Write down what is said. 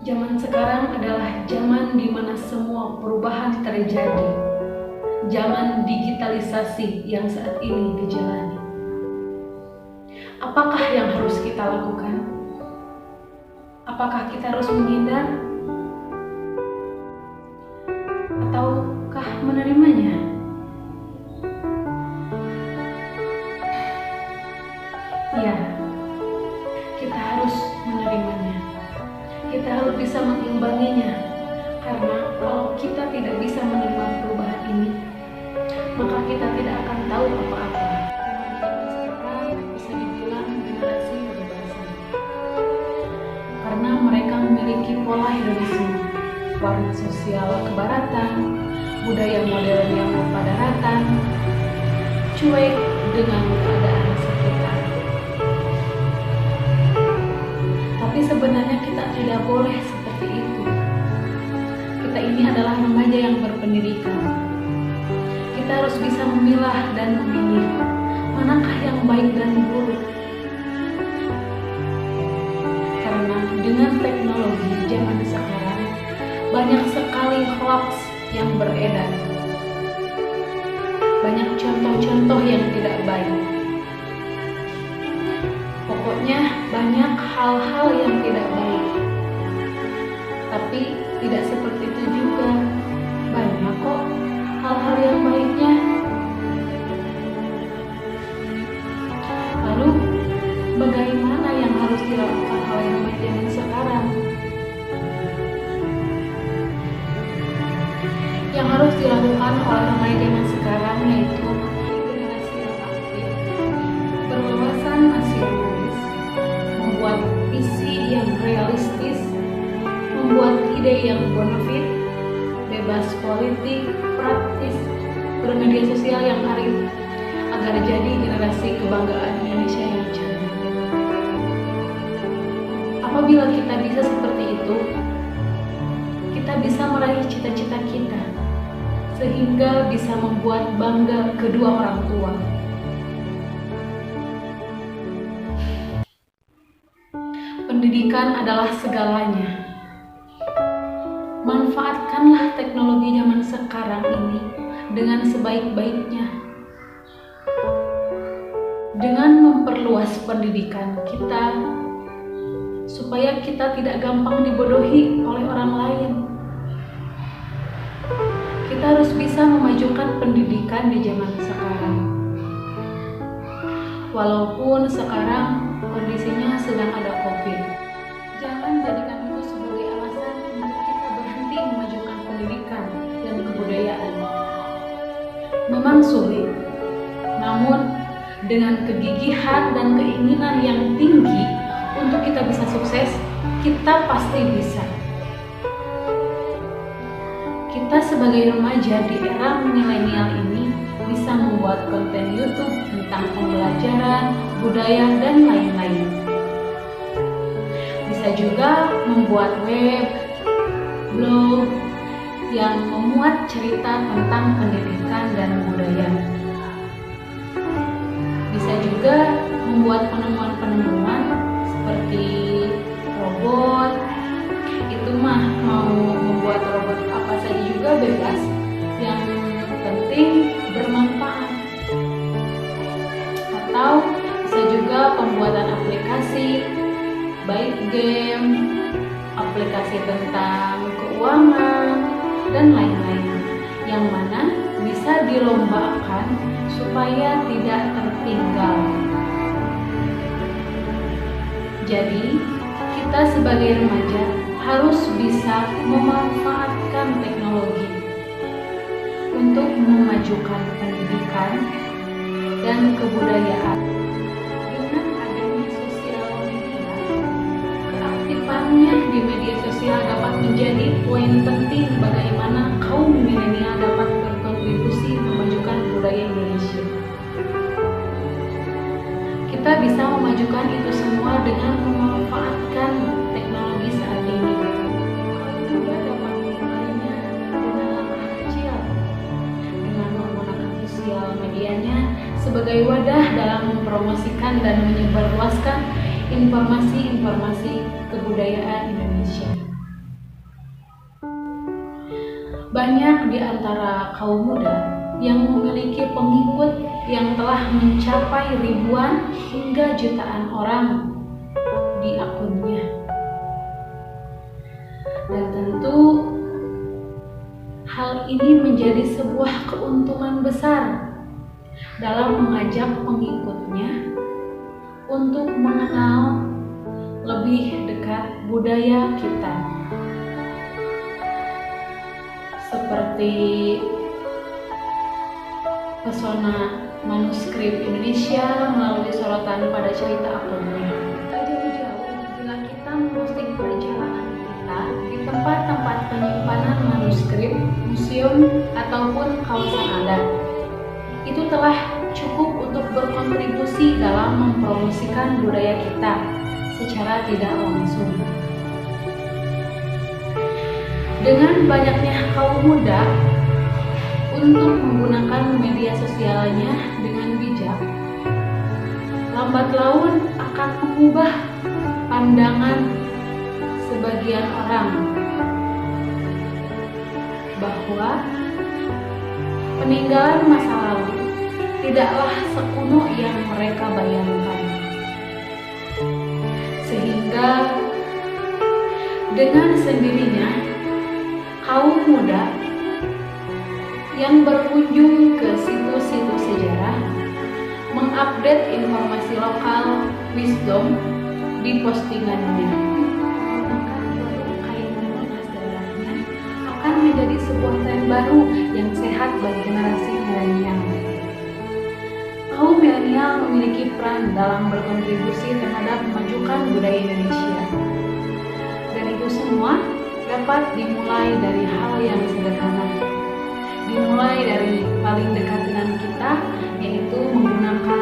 Zaman sekarang adalah zaman di mana semua perubahan terjadi. Zaman digitalisasi yang saat ini dijalani. Apakah yang harus kita lakukan? Apakah kita harus menghindar? Ataukah menerimanya? Ya, kita harus menerimanya. Kita harus bisa mengimbanginya. Karena kalau kita tidak bisa menerima perubahan ini, maka kita tidak akan tahu apa-apa. Sekarang bisa dibilang generasi kebebasan. Karena mereka memiliki pola hedonisme, warna sosial kebaratan, budaya modern yang pada daratan, cuek dengan keadaan sekitar. Tapi sebenarnya kita tidak boleh seperti itu. Kita ini adalah remaja yang berpendidikan. Kita harus bisa memilah dan memilih manakah yang baik dan buruk. Karena dengan teknologi zaman sekarang banyak sekali hoax yang beredar. Banyak contoh-contoh yang tidak baik. Pokoknya banyak hal-hal yang tidak baik. Tapi tidak seperti itu juga. Banyak kok hal-hal yang baiknya. Lalu bagaimana yang harus dilakukan oleh remaja zaman sekarang? Yang harus dilakukan oleh remaja zaman sekarang yaitu generasi yang aktif, berwawasan nasionalis, membuat visi yang realistis, membuat ide yang bonafit, bebas politik, praktis, bermedia sosial yang arif, agar jadi generasi kebanggaan Indonesia yang cantik. Apabila kita bisa seperti itu, kita bisa meraih cita-cita kita, sehingga bisa membuat bangga kedua orang tua. Pendidikan adalah segalanya. Manfaatkanlah teknologi zaman sekarang ini dengan sebaik-baiknya. Dengan memperluas pendidikan kita, supaya kita tidak gampang dibodohi oleh orang lain. Kita harus bisa memajukan pendidikan di zaman sekarang. Walaupun sekarang kondisinya sedang ada COVID. Jangan jadikan itu sebagai alasan untuk kita berhenti memajukan pendidikan dan kebudayaan. Memang sulit, namun dengan kegigihan dan keinginan yang tinggi untuk kita bisa sukses, kita pasti bisa. Kita sebagai remaja di era milenial ini bisa membuat konten YouTube tentang pembelajaran, budaya, dan lain-lain. Bisa juga membuat web, blog yang memuat cerita tentang pendidikan dan budaya. Bisa juga membuat penemuan-penemuan seperti robot. Itu mah mau membuat robot apa saja juga bebas, yang penting bermanfaat. Atau bisa juga pembuatan aplikasi, baik game, aplikasi tentang keuangan, dan lain-lain, yang mana bisa dilombakan supaya tidak tertinggal. Jadi, kita sebagai remaja harus bisa memanfaatkan teknologi untuk memajukan pendidikan dan kebudayaan. Dengan adanya sosial media, keaktifannya di media sosial dapat menjadi poin penting bagaimana kaum milenial dapat berkontribusi memajukan budaya Indonesia. Kita bisa memajukan itu semua dengan memanfaatkan teknologi saat ini. Juga dapat memulainya dengan langkah kecil, dengan menggunakan sosial medianya sebagai wadah dalam mempromosikan dan menyebarluaskan informasi-informasi kebudayaan Indonesia. banyak di antara kaum muda yang memiliki pengikut yang telah mencapai ribuan hingga jutaan orang di akunnya. Dan tentu hal ini menjadi sebuah keuntungan besar dalam mengajak pengikutnya untuk mengenal lebih dekat budaya kita. Seperti pesona manuskrip Indonesia melalui sorotan pada cerita akunnya. Tak jauh-jauh bila kita memposting perjalanan kita di tempat-tempat penyimpanan manuskrip, museum, ataupun kawasan adat. Itu telah cukup untuk berkontribusi dalam mempromosikan budaya kita secara tidak langsung. Dengan banyaknya kaum muda untuk menggunakan media sosialnya dengan bijak, lambat laun akan mengubah pandangan sebagian orang bahwa peninggalan masa lalu tidaklah sekuno yang mereka bayangkan. Sehingga dengan sendirinya kaum muda yang berkunjung ke situs-situs sejarah mengupdate informasi lokal wisdom di postingannya. Maka keinginan lunas daerahnya akan menjadi sebuah tren baru yang sehat bagi generasi milenial. Kaum milenial memiliki peran dalam berkontribusi terhadap memajukan budaya Indonesia. Dan itu semua dapat dimulai dari hal yang sederhana. Dimulai dari paling dekat dengan kita, yaitu menggunakan